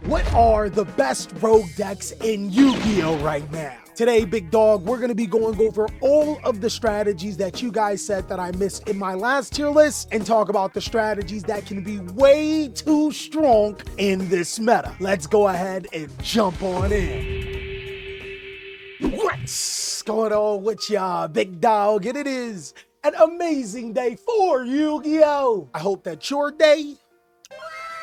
What are the best rogue decks in Yu-Gi-Oh right now? Today, big dog, we're going to be going over all of the strategies that you guys said that I missed in my last tier list and talk about the strategies that can be way too strong in this meta. Let's go ahead and jump on in. What's going on with y'all, big dog? And it is an amazing day for Yu-Gi-Oh! I hope that your day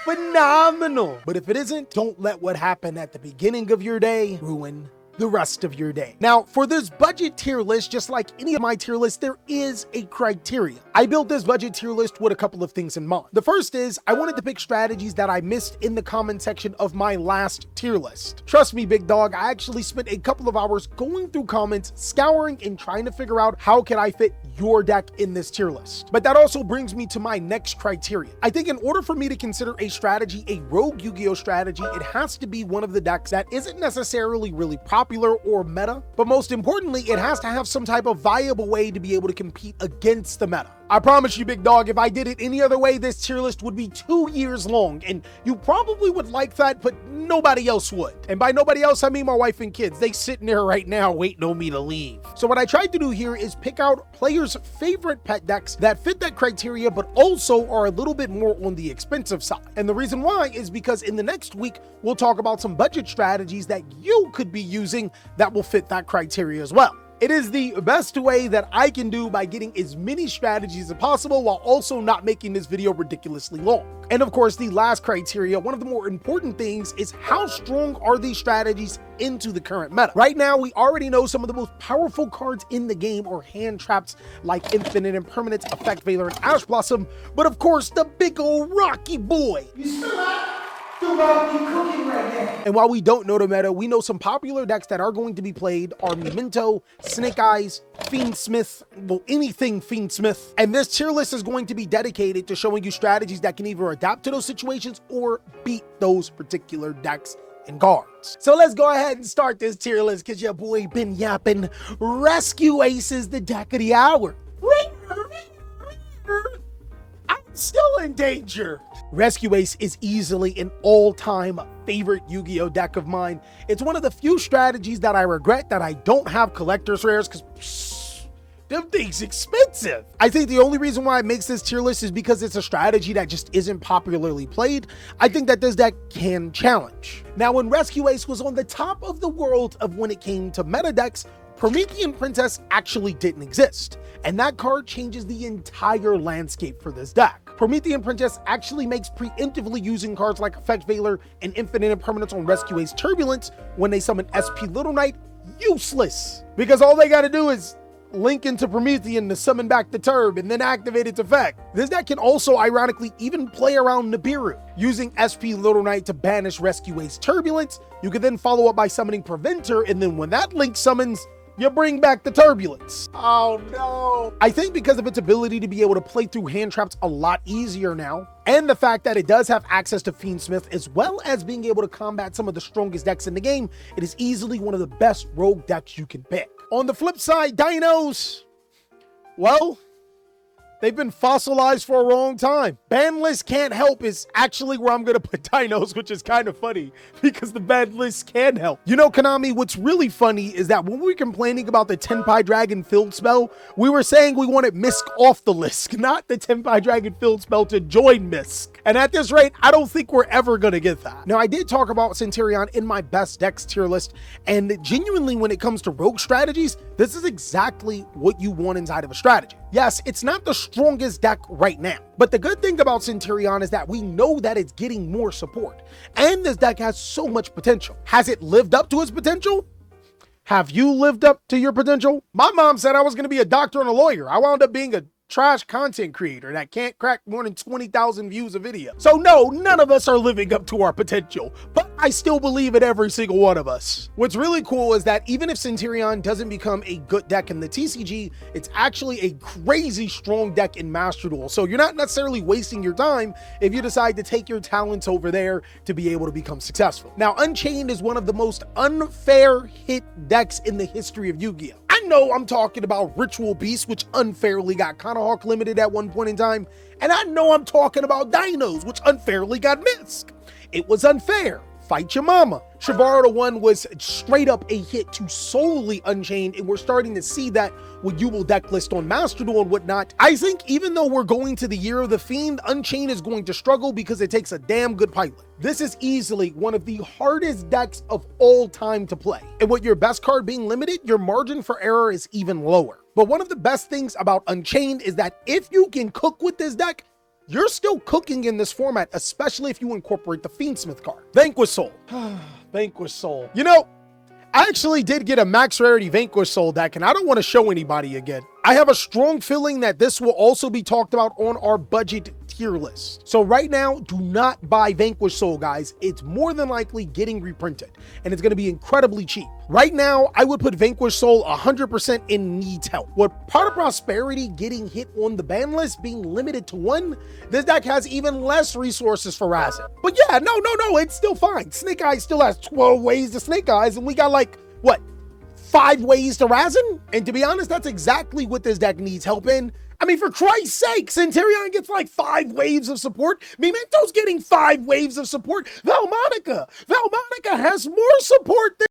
phenomenal. But if it isn't, don't let what happened at the beginning of your day ruin the rest of your day. Now, for this budget tier list, just like any of my tier lists, there is a criteria. I built this budget tier list with a couple of things in mind. The first is I wanted to pick strategies that I missed in the comment section of my last tier list. Trust me, big dog, I actually spent a couple of hours going through comments, scouring and trying to figure out how can I fit your deck in this tier list. But that also brings me to my next criteria. I think in order for me to consider a strategy a Rogue Yu-Gi-Oh strategy, it has to be one of the decks that isn't necessarily really popular or meta, but most importantly, it has to have some type of viable way to be able to compete against the meta. I promise you, big dog, if I did it any other way, this tier list would be 2 years long, and you probably would like that, but nobody else would. And by nobody else, I mean my wife and kids. They sitting there right now waiting on me to leave. So what I tried to do here is pick out players' favorite pet decks that fit that criteria, but also are a little bit more on the expensive side. And the reason why is because in the next week, we'll talk about some budget strategies that you could be using that will fit that criteria as well. It is the best way that I can do by getting as many strategies as possible while also not making this video ridiculously long. And of course, the last criteria, one of the more important things, is how strong are these strategies into the current meta. Right now, we already know some of the most powerful cards in the game are hand traps like Infinite Impermanence, Effect Veiler, and Ash Blossom, but of course, the big old Rocky boy. You still cooking right now. And while we don't know the meta, we know some popular decks that are going to be played are Memento, Snake Eyes, Fiendsmith, well, anything Fiendsmith. And this tier list is going to be dedicated to showing you strategies that can either adapt to those situations or beat those particular decks and cards. So let's go ahead and start this tier list because your boy been yapping. Rescue Ace is the deck of the hour. I'm still in danger. Rescue Ace is easily an all-time favorite Yu-Gi-Oh deck of mine. It's one of the few strategies that I regret that I don't have collector's rares because them things expensive. I think the only reason why it makes this tier list is because it's a strategy that just isn't popularly played. I think that this deck can challenge. Now, when Rescue Ace was on the top of the world of when it came to meta decks, Promethean Princess actually didn't exist, and that card changes the entire landscape for this deck. Promethean Princess actually makes preemptively using cards like Effect Veiler and Infinite Impermanence on Rescue Ace Turbulence when they summon SP Little Knight useless, because all they gotta do is link into Promethean to summon back the Turb and then activate its effect. This deck can also ironically even play around Nibiru, using SP Little Knight to banish Rescue Ace Turbulence. You can then follow up by summoning Preventer, and then when that link summons, you bring back the Turbulence. Oh no. I think because of its ability to be able to play through hand traps a lot easier now, and the fact that it does have access to Fiendsmith, as well as being able to combat some of the strongest decks in the game, it is easily one of the best rogue decks you can pick. On the flip side, Dinos, well, they've been fossilized for a long time. Ban list can't help is actually where I'm gonna put Dinos, which is kind of funny because the ban list can help. You know, Konami, what's really funny is that when we were complaining about the Tenpai Dragon field spell, we were saying we wanted Misk off the list, not the Tenpai Dragon field spell to join Misk. And at this rate, I don't think we're ever gonna get that. Now, I did talk about Centurion in my best decks tier list, and genuinely when it comes to rogue strategies, this is exactly what you want inside of a strategy. Yes, it's not the strongest deck right now, but the good thing about Centurion is that we know that it's getting more support, and this deck has so much potential. Has it lived up to its potential? Have you lived up to your potential? My mom said I was going to be a doctor and a lawyer. I wound up being a trash content creator that can't crack more than 20,000 views a video. So no, none of us are living up to our potential, but I still believe in every single one of us. What's really cool is that even if Centurion doesn't become a good deck in the TCG, it's actually a crazy strong deck in Master Duel. So you're not necessarily wasting your time if you decide to take your talents over there to be able to become successful. Now, Unchained is one of the most unfair hit decks in the history of Yu-Gi-Oh! I know I'm talking about Ritual Beast, which unfairly got Kanahawk limited at one point in time, and I know I'm talking about Dinos, which unfairly got Misk. It was unfair. fight your mama. Shivaro the One was straight up a hit to solely Unchained, and we're starting to see that with Yubel deck list on Master Duel and whatnot. I think even though we're going to the Year of the Fiend, Unchained is going to struggle because it takes a damn good pilot. This is easily one of the hardest decks of all time to play. And with your best card being limited, your margin for error is even lower. But one of the best things about Unchained is that if you can cook with this deck, you're still cooking in this format, especially if you incorporate the Fiendsmith card. Vanquish Soul. Vanquish Soul. You know, I actually did get a max rarity Vanquish Soul deck, and I don't want to show anybody again. I have a strong feeling that this will also be talked about on our budget tier list. So right now, do not buy Vanquish Soul, guys. It's more than likely getting reprinted, and it's going to be incredibly cheap. Right now, I would put Vanquish Soul 100% in needs help. With Pot of Prosperity getting hit on the ban list, being limited to 1, this deck has even less resources for Razin. But yeah, no, it's still fine. Snake Eyes still has 12 ways to Snake Eyes, and we got like, what, 5 ways to Razin? And to be honest, that's exactly what this deck needs help in. I mean, for Christ's sake, Centurion gets like 5 waves of support. Memento's getting 5 waves of support. Valmonica has more support than...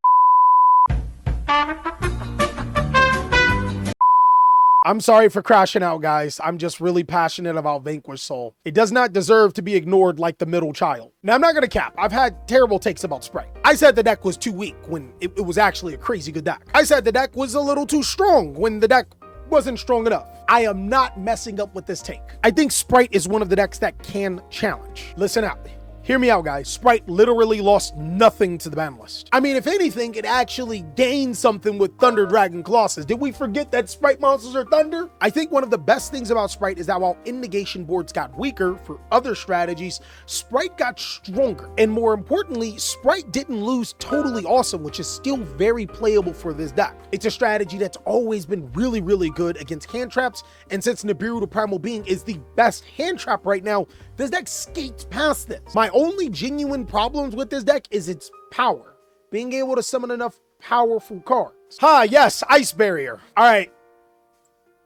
I'm sorry for crashing out, guys. I'm just really passionate about Vanquish Soul. It does not deserve to be ignored like the middle child. Now, I'm not gonna cap. I've had terrible takes about Sprite. I said the deck was too weak when it was actually a crazy good deck. I said the deck was a little too strong when the deck wasn't strong enough. I am not messing up with this take. I think Sprite is one of the decks that can challenge. Listen out. Hear me out, guys. Sprite literally lost nothing to the ban list. I mean, if anything, it actually gained something with Thunder Dragon Colossus. Did we forget that Sprite monsters are thunder? I think one of the best things about Sprite is that while in-negation boards got weaker for other strategies, Sprite got stronger. And more importantly, Sprite didn't lose totally awesome, which is still very playable for this deck. It's a strategy that's always been really, really good against hand traps. And since Nibiru the Primal Being is the best hand trap right now, this deck skates past this. My only genuine problems with this deck is its power. Being able to summon enough powerful cards. Yes, Ice Barrier. All right,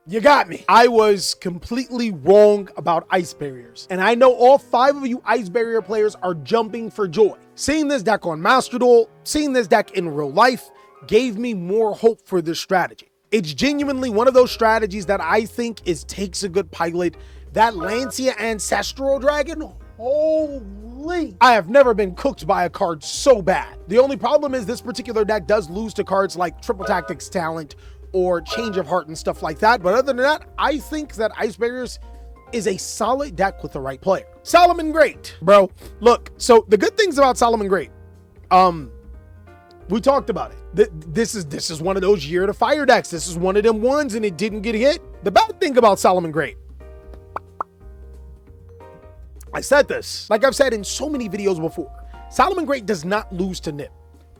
you got me. I was completely wrong about Ice Barriers. And I know all 5 of you Ice Barrier players are jumping for joy. Seeing this deck on Master Duel, seeing this deck in real life, gave me more hope for this strategy. It's genuinely one of those strategies that I think takes a good pilot. That Lancia Ancestral Dragon, holy. I have never been cooked by a card so bad. The only problem is this particular deck does lose to cards like Triple Tactics Talent or Change of Heart and stuff like that. But other than that, I think that Ice Barriers is a solid deck with the right player. Solomon Great, bro. Look, so the good things about Solomon Great, we talked about it. This is one of those Year to Fire decks. This is one of them ones and it didn't get hit. The bad thing about Solomon Great, I said this, like I've said in so many videos before, Solomon Great does not lose to Nib.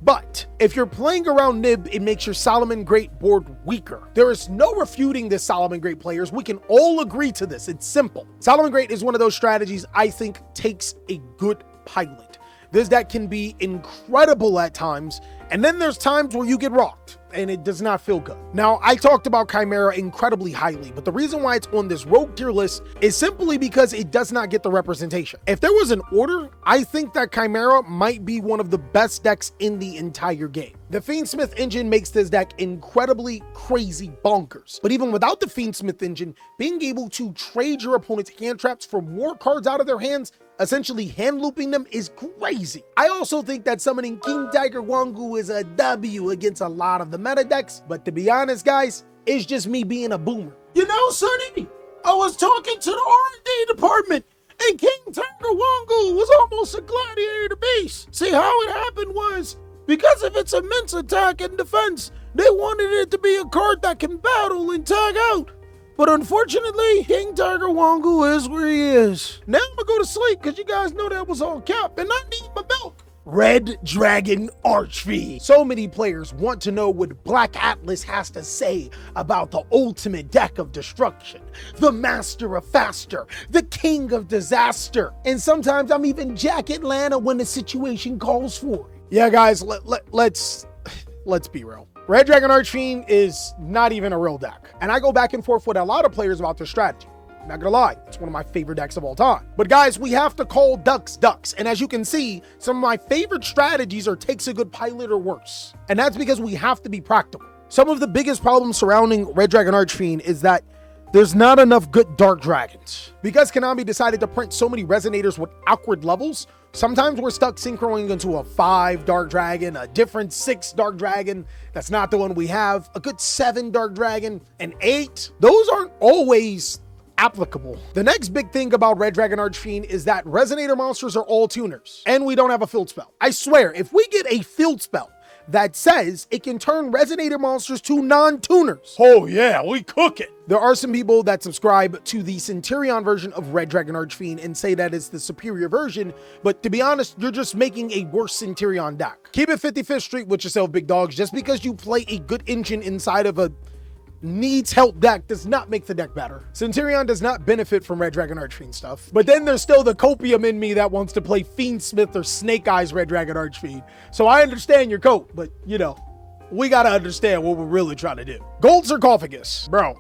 But if you're playing around Nib, it makes your Solomon Great board weaker. There is no refuting this Solomon Great, players. We can all agree to this. It's simple. Solomon Great is one of those strategies I think takes a good pilot. This deck can be incredible at times, and then there's times where you get rocked, and it does not feel good. Now, I talked about Chimera incredibly highly, but the reason why it's on this Rogue tier list is simply because it does not get the representation. If there was an order, I think that Chimera might be one of the best decks in the entire game. The Fiendsmith engine makes this deck incredibly crazy bonkers. But even without the Fiendsmith engine, being able to trade your opponent's hand traps for more cards out of their hands, essentially hand looping them, is crazy. I also think that summoning King Tiger Wangu is a W against a lot of the meta decks, but to be honest, guys, it's just me being a boomer. You know, Sonny, I was talking to the R&D department, and King Tiger Wangu was almost a gladiator beast. See, how it happened was, because of its immense attack and defense, they wanted it to be a card that can battle and tag out. But unfortunately, King Tiger Wangu is where he is. Now I'm gonna go to sleep because you guys know that was all cap and I need my milk. Red Dragon Archfiend. So many players want to know what Black Atlas has to say about the ultimate deck of destruction, the master of faster, the king of disaster. And sometimes I'm even Jack Atlanta when the situation calls for it. Yeah, guys, let's be real. Red Dragon Archfiend is not even a real deck. And I go back and forth with a lot of players about their strategy. Not gonna lie, it's one of my favorite decks of all time. But guys, we have to call ducks ducks. And as you can see, some of my favorite strategies are takes a good pilot or worse. And that's because we have to be practical. Some of the biggest problems surrounding Red Dragon Archfiend is that there's not enough good Dark Dragons. Because Konami decided to print so many Resonators with awkward levels, sometimes we're stuck synchroing into a 5 Dark Dragon, a different 6 Dark Dragon that's not the one we have, a good 7 Dark Dragon, an 8. Those aren't always applicable. The next big thing about Red Dragon Archfiend is that Resonator monsters are all tuners, and we don't have a field spell. I swear, if we get a field spell that says it can turn Resonator monsters to non-tuners, oh yeah, we cook it. There are some people that subscribe to the Centurion version of Red Dragon Archfiend and say that it's the superior version, but to be honest, you're just making a worse Centurion deck. Keep it 55th Street with yourself, big dogs. Just because you play a good engine inside of a needs help deck does not make the deck better. Centurion does not benefit from Red Dragon Archfiend stuff. But then there's still the copium in me that wants to play Fiendsmith or Snake Eyes Red Dragon Archfiend. So I understand your coat, but you know, we gotta understand what we're really trying to do. Gold Sarcophagus. Bro,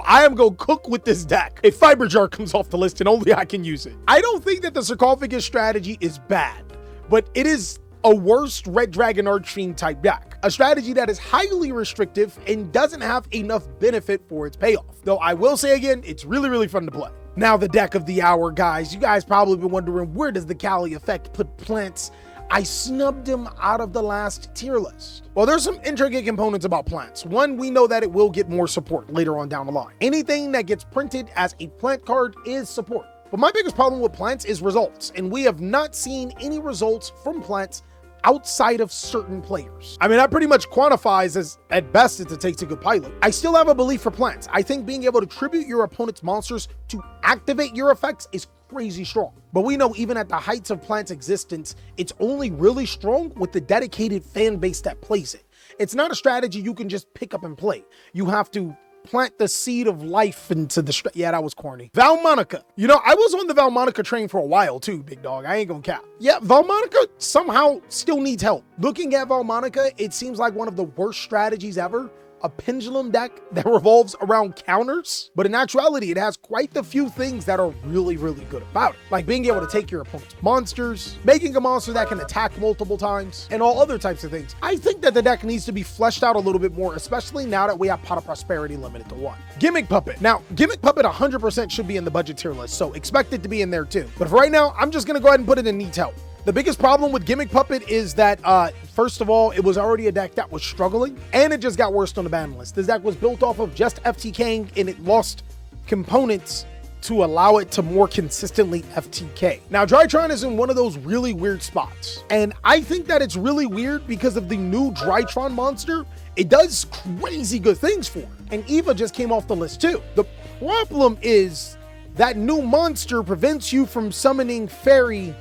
I am gonna cook with this deck. If Fiber Jar comes off the list and only I can use it. I don't think that the Sarcophagus strategy is bad, but it is a worse Red Dragon Archfiend type deck. A strategy that is highly restrictive and doesn't have enough benefit for its payoff. Though I will say again, it's really fun to play. Now the deck of the hour, guys. You guys probably been wondering, where does the TheCaliEffect put plants? I snubbed him out of the last tier list. Well, there's some intricate components about plants. One, we know that it will get more support later on down the line. Anything that gets printed as a plant card is support. But my biggest problem with plants is results, and we have not seen any results from plants outside of certain players. I mean, that pretty much quantifies as, at best, it's a takes a good pilot. I still have a belief for plants. I think being able to tribute your opponent's monsters to activate your effects is crazy strong. But we know even at the heights of plants' existence, it's only really strong with the dedicated fan base that plays it. It's not a strategy you can just pick up and play. You have to plant the seed of life into the yeah, that was corny. Valmonica. You know, I was on the Valmonica train for a while too, big dog. I ain't gonna cap. Yeah, Valmonica somehow still needs help. Looking at Valmonica, it seems like one of the worst strategies ever. A pendulum deck that revolves around counters, but in actuality, it has quite the few things that are really good about it. Like being able to take your opponent's monsters, making a monster that can attack multiple times, and all other types of things. I think that the deck needs to be fleshed out a little bit more, especially now that we have Pot of Prosperity limited to 1. Gimmick Puppet. Now, Gimmick Puppet 100% should be in the budget tier list, so expect it to be in there too. But for right now, I'm just gonna go ahead and put it in needs help. The biggest problem with Gimmick Puppet is that, first of all, it was already a deck that was struggling, and it just got worse on the ban list. This deck was built off of just FTKing, and it lost components to allow it to more consistently FTK. Now, Drytron is in one of those really weird spots, and I think that it's really weird because of the new Drytron monster. It does crazy good things for it, and Eva just came off the list too. The problem is that new monster prevents you from summoning fairy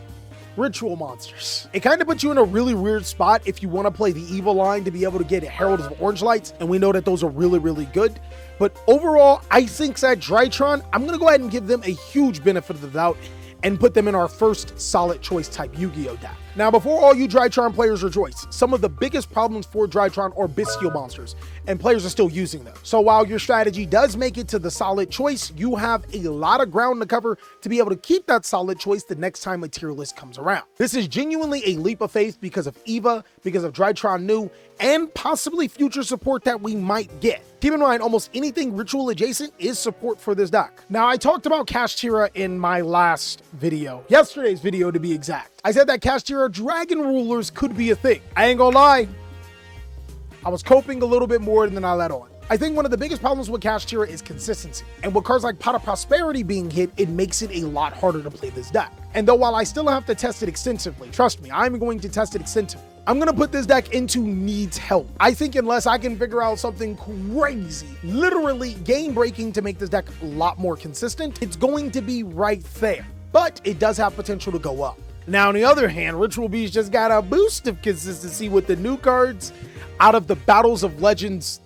ritual monsters. It kind of puts you in a really weird spot if you want to play the evil line to be able to get Herald of Orange Lights, and we know that those are really good. But overall, I think that Drytron, I'm going to go ahead and give them a huge benefit of the doubt and put them in our first solid choice type Yu-Gi-Oh deck. Now, before all you Drytron players rejoice, some of the biggest problems for Drytron are bestial monsters, and players are still using them. So while your strategy does make it to the solid choice, you have a lot of ground to cover to be able to keep that solid choice the next time a tier list comes around. This is genuinely a leap of faith because of Eva, because of Drytron New, and possibly future support that we might get. Keep in mind, almost anything ritual adjacent is support for this deck. Now, I talked about Kashtira in my last video, yesterday's video to be exact. I said that Kashtira Dragon Rulers could be a thing. I ain't gonna lie, I was coping a little bit more than I let on. I think one of the biggest problems with Kashtira is consistency. And with cards like Pot of Prosperity being hit, it makes it a lot harder to play this deck. And though while I still have to test it extensively, trust me, I'm going to test it extensively, I'm going to put this deck into needs help. I think unless I can figure out something crazy, literally game-breaking to make this deck a lot more consistent, it's going to be right there. But it does have potential to go up. Now, on the other hand, Ritual Beast just got a boost of consistency with the new cards out of the Battles of Legends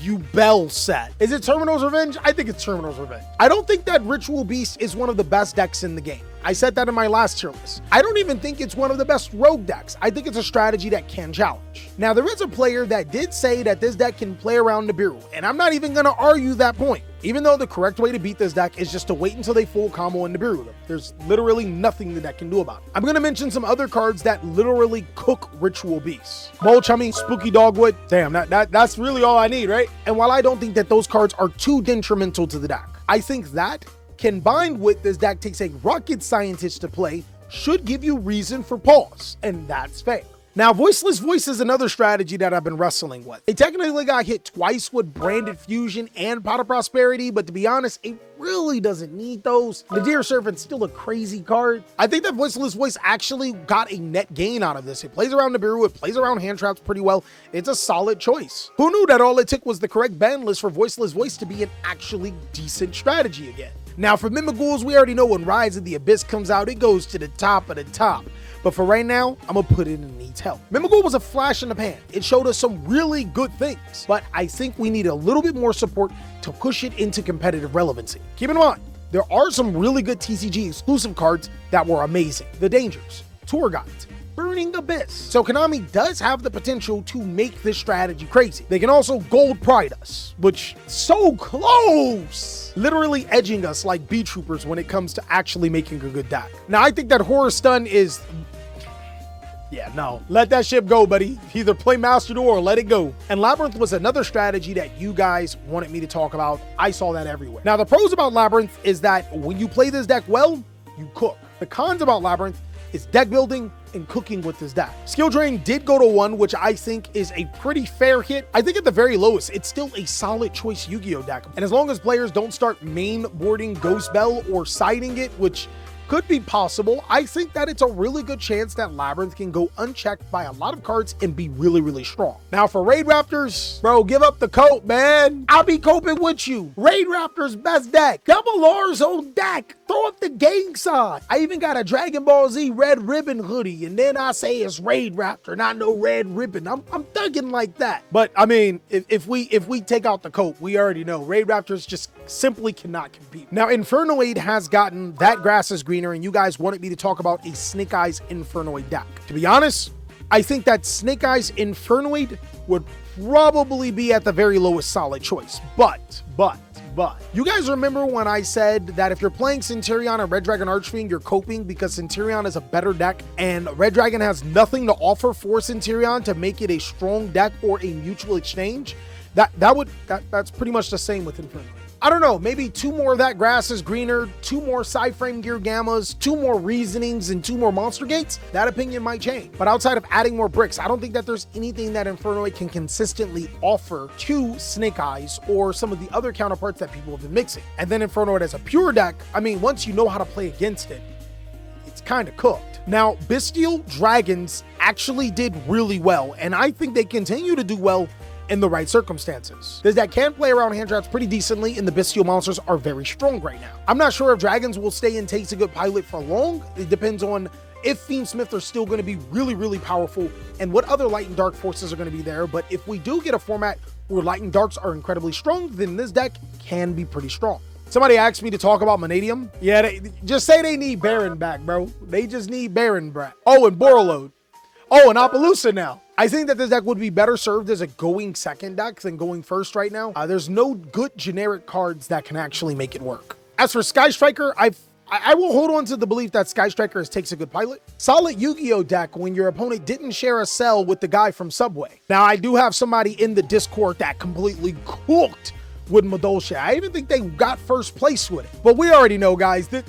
Yubel set. Is it Terminal's Revenge? I think it's Terminal's Revenge. I don't think that Ritual Beast is one of the best decks in the game. I said that in my last tier list. I don't even think it's one of the best rogue decks. I think it's a strategy that can challenge. Now, there is a player that did say that this deck can play around Nibiru, and I'm not even going to argue that point. Even though the correct way to beat this deck is just to wait until they full combo and Nibiru them. There's literally nothing the deck can do about it. I'm going to mention some other cards that literally cook Ritual Beasts. Molchummy, Spooky Dogwood. Damn, that's really all I need, right? And while I don't think that those cards are too detrimental to the deck, I think that combined with this deck takes a rocket scientist to play should give you reason for pause, and that's fair. Now, Voiceless Voice is another strategy that I've been wrestling with. They technically got hit twice with Branded Fusion and Pot of Prosperity, but to be honest, it really doesn't need those. The Deer Servant's still a crazy card. I think that Voiceless Voice actually got a net gain out of this. It plays around Nibiru, it plays around hand traps pretty well. It's a solid choice. Who knew that all it took was the correct ban list for Voiceless Voice to be an actually decent strategy again? Now, for Mimigools, we already know when Rise of the Abyss comes out, it goes to the top of the top. But for right now, I'm gonna put it in needs help. Mimighoul was a flash in the pan. It showed us some really good things, but I think we need a little bit more support to push it into competitive relevancy. Keep in mind, there are some really good TCG exclusive cards that were amazing. The Dangers, Tour Guides, Burning Abyss. So Konami does have the potential to make this strategy crazy. They can also gold pride us, which so close, literally edging us like B-Troopers when it comes to actually making a good deck. Now, I think that Horror Stun is, yeah, no, let that ship go, buddy. Either play Master Duel or let it go. And Labyrinth was another strategy that you guys wanted me to talk about. I saw that everywhere. Now, the pros about Labyrinth is that when you play this deck well, you cook. The cons about Labyrinth is deck building and cooking with this deck. Skill Drain did go to 1, which I think is a pretty fair hit. I think at the very lowest, it's still a solid choice Yu-Gi-Oh deck. And as long as players don't start main boarding Ghost Bell or siding it, which could be possible, I think that it's a really good chance that Labyrinth can go unchecked by a lot of cards and be really, really strong. Now for Raid Raptors, bro, give up the cope, man. I'll be coping with you. Raid Raptors best deck. Double R's own deck. Throw up the gang sign. I even got a Dragon Ball Z Red Ribbon hoodie, and then I say it's Raid Raptor, not no Red Ribbon. I'm thugging like that. But I mean, if we take out the cope, we already know Raid Raptors just simply cannot compete. Now Infernoid has gotten That Grass is Greener, and you guys wanted me to talk about a Snake Eyes Infernoid deck. To be honest, I think that Snake Eyes Infernoid would probably be at the very lowest solid choice. But, you guys remember when I said that if you're playing Centurion and Red Dragon Archfiend, you're coping because Centurion is a better deck and Red Dragon has nothing to offer for Centurion to make it a strong deck or a mutual exchange? That's pretty much the same with Infernoid. I don't know, maybe 2 more That Grass is Greener, 2 more Psyframe Gear Gammas, 2 more Reasonings, and 2 more Monster Gates. That opinion might change. But outside of adding more bricks, I don't think that there's anything that Infernoid can consistently offer to Snake Eyes or some of the other counterparts that people have been mixing. And then Infernoid as a pure deck, I mean, once you know how to play against it, it's kind of cooked. Now, Bestial Dragons actually did really well, and I think they continue to do well in the right circumstances. This deck can play around hand traps pretty decently, and the Bestial monsters are very strong right now. I'm not sure if Dragons will stay in Takes a Good Pilot for long. It depends on if Fiendsmith are still going to be really, really powerful and what other Light and Dark forces are going to be there. But if we do get a format where Light and Darks are incredibly strong, then this deck can be pretty strong. Somebody asked me to talk about Vanadium. Yeah, just say they need Baron back, bro. They just need Baron back. Oh, and Borreload. Oh, and Appaloosa now. I think that this deck would be better served as a going second deck than going first right now. There's no good generic cards that can actually make it work. As for Sky Striker, I will hold on to the belief that Sky Striker Takes a Good Pilot. Solid Yu-Gi-Oh deck when your opponent didn't share a cell with the guy from Subway. Now, I do have somebody in the Discord that completely cooked with Madolche. I even think they got first place with it. But we already know, guys, that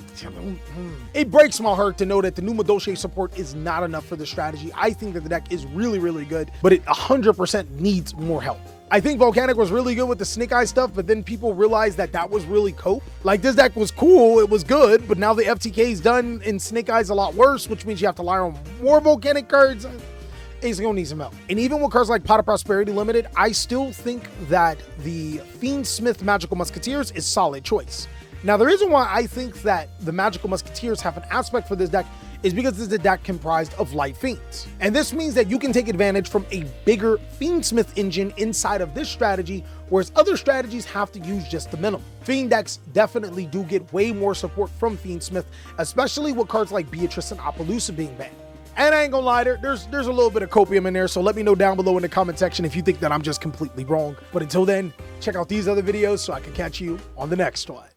it breaks my heart to know that the new Madolche support is not enough for the strategy. I think that the deck is really, really good, but it 100% needs more help. I think Volcanic was really good with the Snake Eye stuff, but then people realized that that was really cope. Like, this deck was cool, it was good, but now the FTK is done and Snake Eye's a lot worse, which means you have to rely on more Volcanic cards. It's gonna need some help. And even with cards like Pot of Prosperity Limited, I still think that the Fiendsmith Magical Musketeers is solid choice. Now, the reason why I think that the Magical Musketeers have an aspect for this deck is because it's a deck comprised of light fiends. And this means that you can take advantage from a bigger Fiendsmith engine inside of this strategy, whereas other strategies have to use just the minimum. Fiend decks definitely do get way more support from Fiendsmith, especially with cards like Beatrice and Appaloosa being banned. And I ain't gonna lie, there's a little bit of copium in there, so let me know down below in the comment section if you think that I'm just completely wrong. But until then, check out these other videos so I can catch you on the next one.